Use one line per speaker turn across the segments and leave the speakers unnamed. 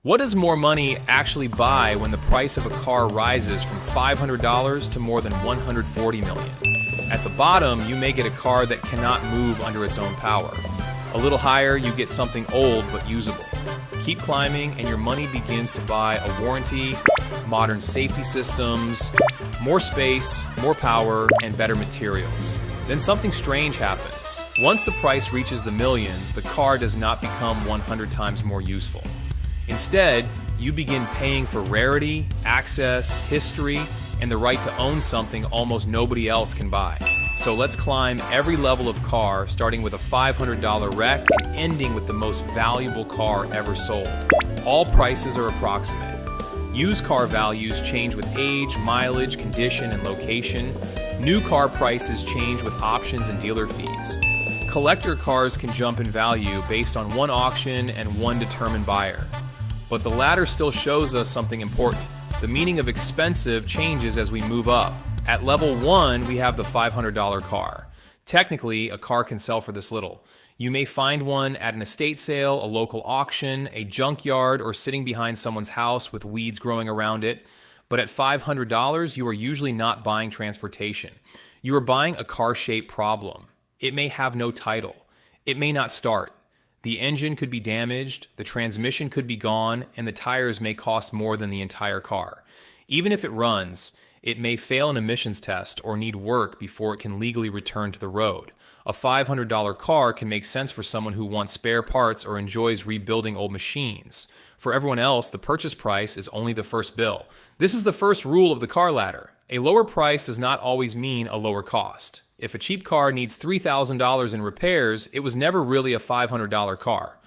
What does more money actually buy when the price of a car rises from $500 to more than $140 million? At the bottom, you may get a car that cannot move under its own power. A little higher, you get something old but usable. Keep climbing and your money begins to buy a warranty, modern safety systems, more space, more power, and better materials. Then something strange happens. Once the price reaches the millions, the car does not become 100 times more useful. Instead, you begin paying for rarity, access, history, and the right to own something almost nobody else can buy. So let's climb every level of car, starting with a $500 wreck and ending with the most valuable car ever sold. All prices are approximate. Used car values change with age, mileage, condition, and location. New car prices change with options and dealer fees. Collector cars can jump in value based on one auction and one determined buyer. But the latter still shows us something important. The meaning of expensive changes as we move up. At level 1, we have the $500 car. Technically, a car can sell for this little. You may find one at an estate sale, a local auction, a junkyard, or sitting behind someone's house with weeds growing around it. But at $500, you are usually not buying transportation. You are buying a car-shaped problem. It may have no title. It may not start. The engine could be damaged, the transmission could be gone, and the tires may cost more than the entire car. Even if it runs, it may fail an emissions test or need work before it can legally return to the road. A $500 car can make sense for someone who wants spare parts or enjoys rebuilding old machines. For everyone else, the purchase price is only the first bill. This is the first rule of the car ladder. A lower price does not always mean a lower cost. If a cheap car needs $3,000 in repairs, it was never really a $500 car.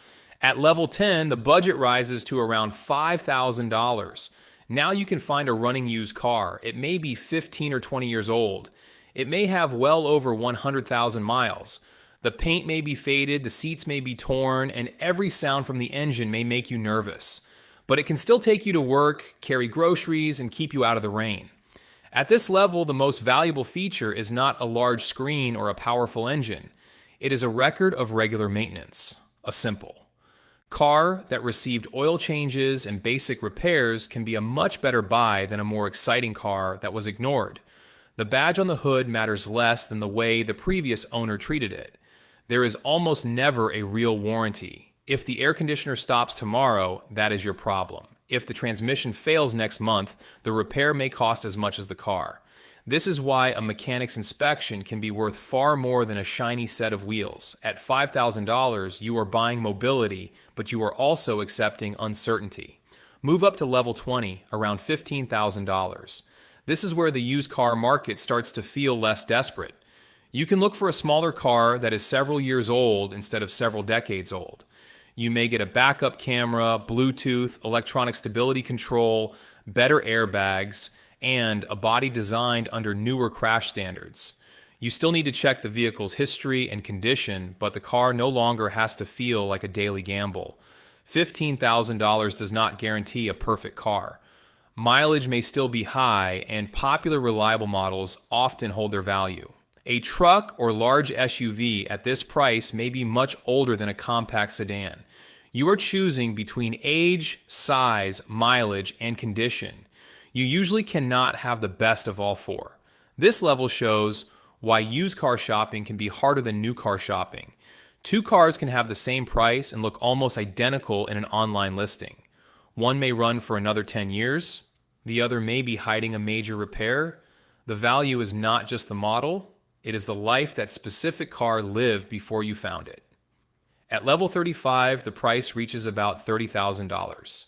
At level 10, the budget rises to around $5,000. Now you can find a running used car. It may be 15 or 20 years old. It may have well over 100,000 miles. The paint may be faded, the seats may be torn, and every sound from the engine may make you nervous. But it can still take you to work, carry groceries, and keep you out of the rain. At this level, the most valuable feature is not a large screen or a powerful engine. It is a record of regular maintenance, a simple car that received oil changes and basic repairs can be a much better buy than a more exciting car that was ignored. The badge on the hood matters less than the way the previous owner treated it. There is almost never a real warranty. If the air conditioner stops tomorrow, that is your problem. If the transmission fails next month, the repair may cost as much as the car. This is why a mechanic's inspection can be worth far more than a shiny set of wheels. At $5,000, you are buying mobility, but you are also accepting uncertainty. Move up to level 20, around $15,000. This is where the used car market starts to feel less desperate. You can look for a smaller car that is several years old instead of several decades old. You may get a backup camera, Bluetooth, electronic stability control, better airbags, and a body designed under newer crash standards. You still need to check the vehicle's history and condition, but the car no longer has to feel like a daily gamble. $15,000 does not guarantee a perfect car. Mileage may still be high, and popular reliable models often hold their value. A truck or large SUV at this price may be much older than a compact sedan. You are choosing between age, size, mileage, and condition. You usually cannot have the best of all four. This level shows why used car shopping can be harder than new car shopping. Two cars can have the same price and look almost identical in an online listing. One may run for another 10 years. The other may be hiding a major repair. The value is not just the model. It is the life that specific car lived before you found it. At level 35, the price reaches about $30,000.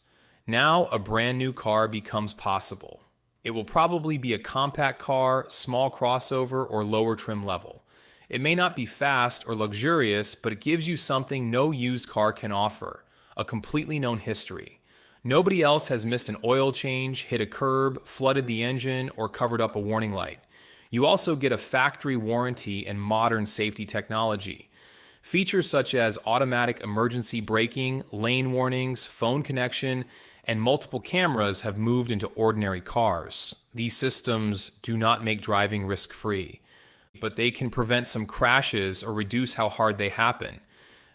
Now, a brand new car becomes possible. It will probably be a compact car, small crossover, or lower trim level. It may not be fast or luxurious, but it gives you something no used car can offer, a completely known history. Nobody else has missed an oil change, hit a curb, flooded the engine, or covered up a warning light. You also get a factory warranty and modern safety technology. Features such as automatic emergency braking, lane warnings, phone connection, and multiple cameras have moved into ordinary cars. These systems do not make driving risk-free, but they can prevent some crashes or reduce how hard they happen.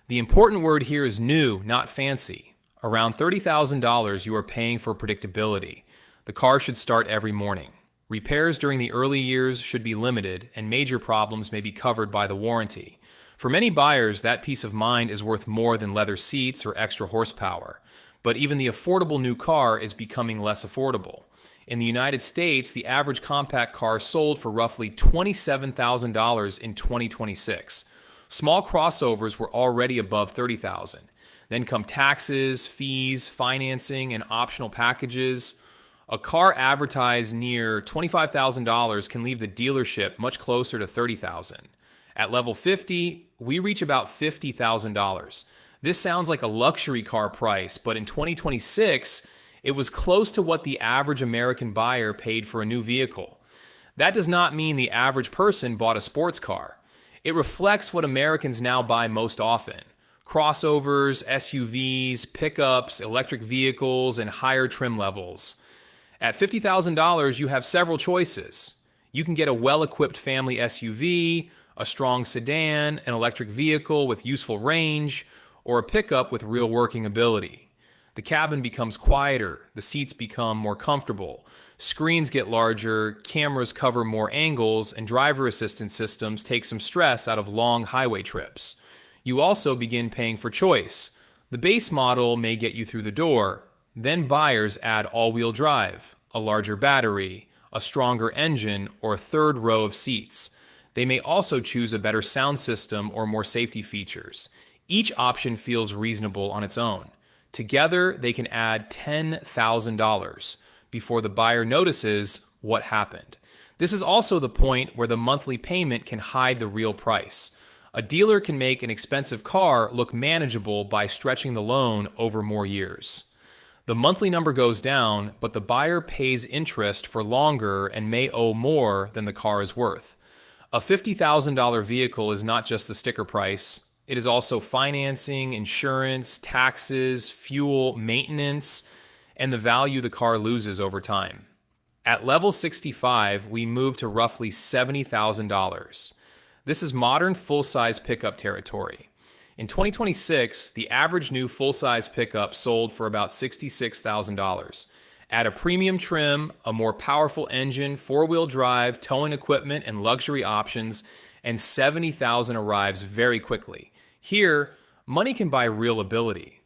The important word here is new, not fancy. Around $30,000, you are paying for predictability. The car should start every morning. Repairs during the early years should be limited, and major problems may be covered by the warranty. For many buyers, that peace of mind is worth more than leather seats or extra horsepower. But even the affordable new car is becoming less affordable. In the United States, the average compact car sold for roughly $27,000 in 2026. Small crossovers were already above $30,000. Then come taxes, fees, financing, and optional packages. A car advertised near $25,000 can leave the dealership much closer to $30,000. At level 50, we reach about $50,000. This sounds like a luxury car price, but in 2026, it was close to what the average American buyer paid for a new vehicle. That does not mean the average person bought a sports car. It reflects what Americans now buy most often: crossovers, SUVs, pickups, electric vehicles, and higher trim levels. At $50,000, you have several choices. You can get a well-equipped family SUV, a strong sedan, an electric vehicle with useful range, or a pickup with real working ability. The cabin becomes quieter, the seats become more comfortable, screens get larger, cameras cover more angles, and driver assistance systems take some stress out of long highway trips. You also begin paying for choice. The base model may get you through the door. Then buyers add all-wheel drive, a larger battery, a stronger engine, or a third row of seats. They may also choose a better sound system or more safety features. Each option feels reasonable on its own. Together, they can add $10,000 before the buyer notices what happened. This is also the point where the monthly payment can hide the real price. A dealer can make an expensive car look manageable by stretching the loan over more years. The monthly number goes down, but the buyer pays interest for longer and may owe more than the car is worth. A $50,000 vehicle is not just the sticker price. It is also financing, insurance, taxes, fuel, maintenance, and the value the car loses over time. At level 65, we move to roughly $70,000. This is modern full-size pickup territory. In 2026, the average new full-size pickup sold for about $66,000. Add a premium trim, a more powerful engine, four-wheel drive, towing equipment, and luxury options, and $70,000 arrives very quickly. Here, money can buy real ability.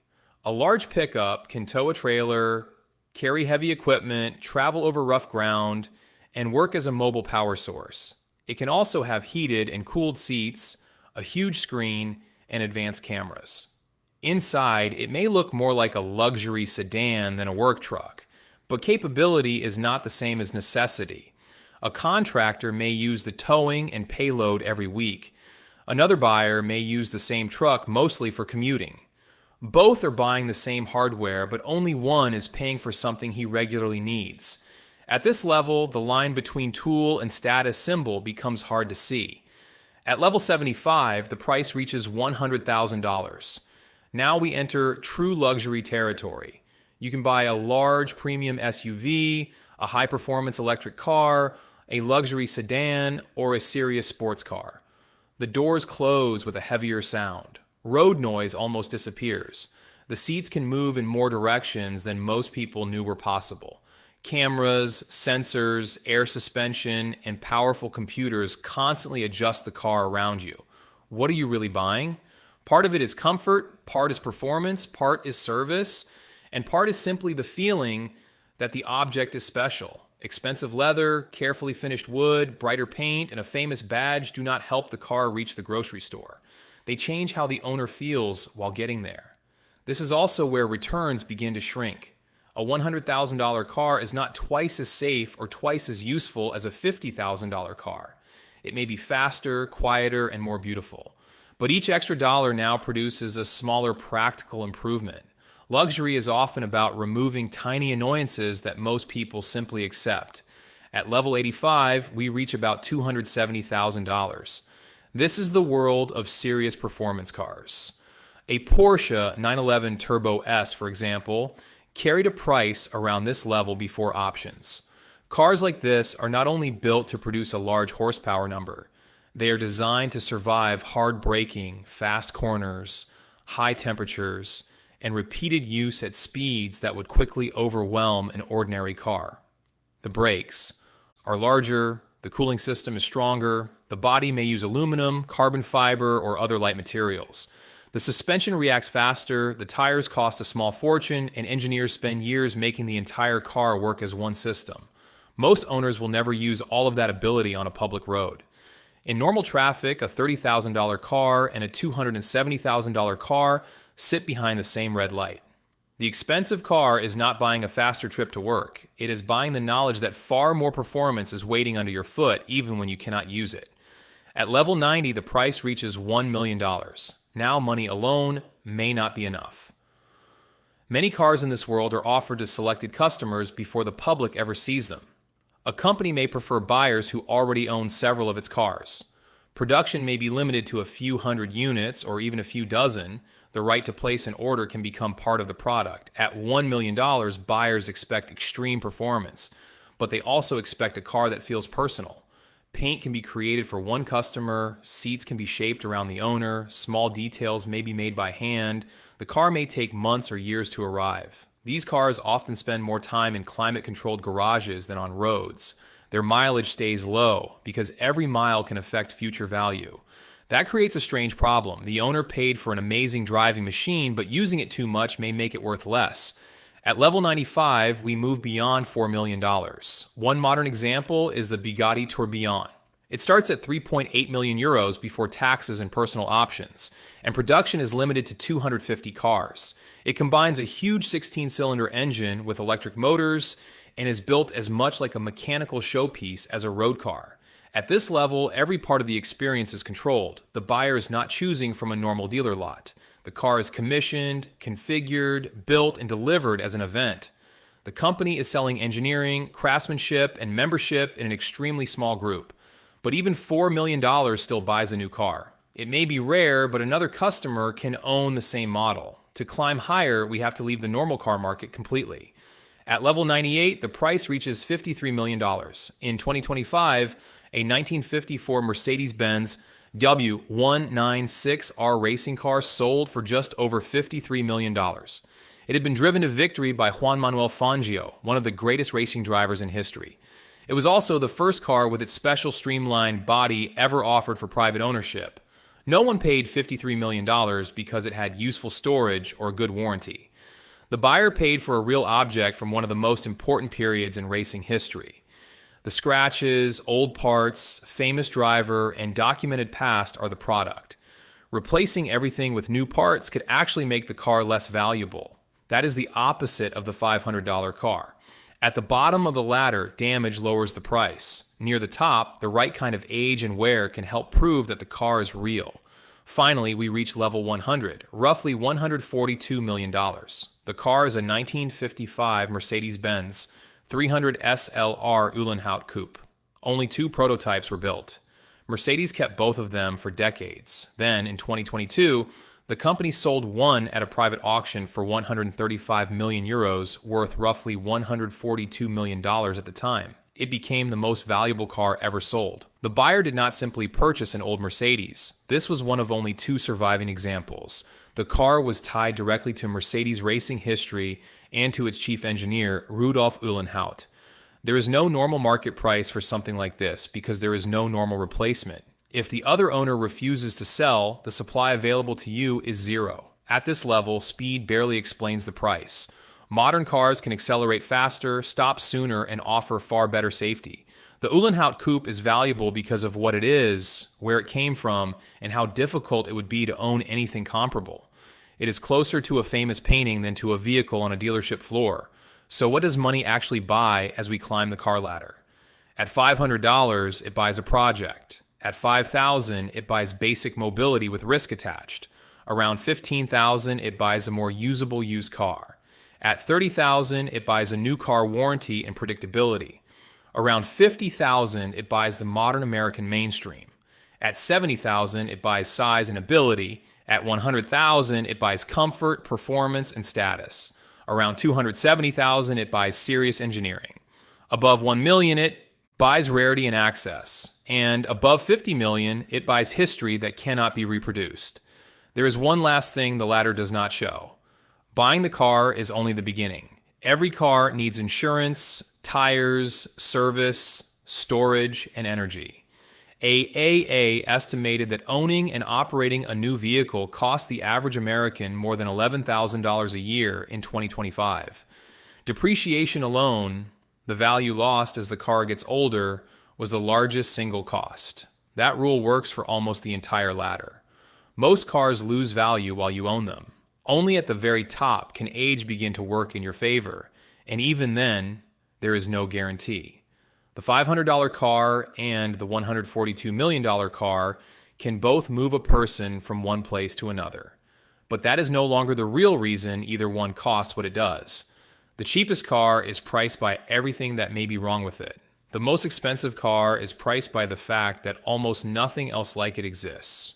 A large pickup can tow a trailer, carry heavy equipment, travel over rough ground, and work as a mobile power source. It can also have heated and cooled seats, a huge screen, and advanced cameras. Inside, it may look more like a luxury sedan than a work truck, but capability is not the same as necessity. A contractor may use the towing and payload every week. Another buyer may use the same truck mostly for commuting. Both are buying the same hardware, but only one is paying for something he regularly needs. At this level, the line between tool and status symbol becomes hard to see. At level 75, the price reaches $100,000. Now we enter true luxury territory. You can buy a large premium SUV, a high-performance electric car, a luxury sedan, or a serious sports car. The doors close with a heavier sound. Road noise almost disappears. The seats can move in more directions than most people knew were possible. Cameras, sensors, air suspension, and powerful computers constantly adjust the car around you. What are you really buying? Part of it is comfort, part is performance, part is service, and part is simply the feeling that the object is special. Expensive leather, carefully finished wood, brighter paint, and a famous badge do not help the car reach the grocery store. They change how the owner feels while getting there. This is also where returns begin to shrink. A $100,000 car is not twice as safe or twice as useful as a $50,000 car. It may be faster, quieter, and more beautiful. But each extra dollar now produces a smaller practical improvement. Luxury is often about removing tiny annoyances that most people simply accept. At level 85, we reach about $270,000. This is the world of serious performance cars. A Porsche 911 Turbo S, for example, carried a price around this level before options. Cars like this are not only built to produce a large horsepower number, they are designed to survive hard braking, fast corners, high temperatures, and repeated use at speeds that would quickly overwhelm an ordinary car. The brakes are larger, the cooling system is stronger, the body may use aluminum, carbon fiber, or other light materials. The suspension reacts faster, the tires cost a small fortune, and engineers spend years making the entire car work as one system. Most owners will never use all of that ability on a public road. In normal traffic, a $30,000 car and a $270,000 car sit behind the same red light. The expensive car is not buying a faster trip to work. It is buying the knowledge that far more performance is waiting under your foot even when you cannot use it. At level 90, the price reaches $1 million. Now money alone may not be enough. Many cars in this world are offered to selected customers before the public ever sees them. A company may prefer buyers who already own several of its cars. Production may be limited to a few hundred units or even a few dozen. The right to place an order can become part of the product. At $1 million, buyers expect extreme performance, but they also expect a car that feels personal. Paint can be created for one customer, seats can be shaped around the owner, small details may be made by hand. The car may take months or years to arrive. These cars often spend more time in climate-controlled garages than on roads. Their mileage stays low because every mile can affect future value. That creates a strange problem. The owner paid for an amazing driving machine, but using it too much may make it worth less. At level 95, we move beyond $4 million. One modern example is the Bugatti Tourbillon. It starts at 3.8 million euros before taxes and personal options, and production is limited to 250 cars. It combines a huge 16-cylinder engine with electric motors and is built as much like a mechanical showpiece as a road car. At this level, every part of the experience is controlled. The buyer is not choosing from a normal dealer lot. The car is commissioned, configured, built, and delivered as an event. The company is selling engineering, craftsmanship, and membership in an extremely small group. But even $4 million still buys a new car. It may be rare, but another customer can own the same model. To climb higher, we have to leave the normal car market completely. At level 98, the price reaches $53 million. In 2025, a 1954 Mercedes-Benz W196R racing car sold for just over $53 million. It had been driven to victory by Juan Manuel Fangio, one of the greatest racing drivers in history. It was also the first car with its special streamlined body ever offered for private ownership. No one paid $53 million because it had useful storage or good warranty. The buyer paid for a real object from one of the most important periods in racing history. The scratches, old parts, famous driver, and documented past are the product. Replacing everything with new parts could actually make the car less valuable. That is the opposite of the $500 car. At the bottom of the ladder, damage lowers the price. Near the top, the right kind of age and wear can help prove that the car is real. Finally, we reach level 100, roughly $142 million. The car is a 1955 Mercedes-Benz 300 SLR Uhlenhaut coupe. Only 2 prototypes were built. Mercedes kept both of them for decades. Then, in 2022, the company sold one at a private auction for 135 million euros, worth roughly $142 million at the time. It became the most valuable car ever sold. The buyer did not simply purchase an old Mercedes. This was one of only 2 surviving examples. The car was tied directly to Mercedes racing history and to its chief engineer, Rudolf Uhlenhaut. There is no normal market price for something like this because there is no normal replacement. If the other owner refuses to sell, the supply available to you is 0. At this level, speed barely explains the price. Modern cars can accelerate faster, stop sooner, and offer far better safety. The Uhlenhaut coupe is valuable because of what it is, where it came from, and how difficult it would be to own anything comparable. It is closer to a famous painting than to a vehicle on a dealership floor. So what does money actually buy as we climb the car ladder? At $500, it buys a project. At $5,000, it buys basic mobility with risk attached. Around $15,000, it buys a more usable used car. At $30,000, it buys a new car warranty and predictability. Around $50,000, it buys the modern American mainstream. At $70,000, it buys size and ability. At $100,000, it buys comfort, performance, and status. Around $270,000, it buys serious engineering. Above $1 million, it buys rarity and access. And above $50 million, it buys history that cannot be reproduced. There is one last thing the ladder does not show. Buying the car is only the beginning. Every car needs insurance, tires, service, storage, and energy. AAA estimated that owning and operating a new vehicle cost the average American more than $11,000 a year in 2025. Depreciation alone, the value lost as the car gets older, was the largest single cost. That rule works for almost the entire ladder. Most cars lose value while you own them. Only at the very top can age begin to work in your favor, and even then, there is no guarantee. The $500 car and the $142 million car can both move a person from one place to another. But that is no longer the real reason either one costs what it does. The cheapest car is priced by everything that may be wrong with it. The most expensive car is priced by the fact that almost nothing else like it exists.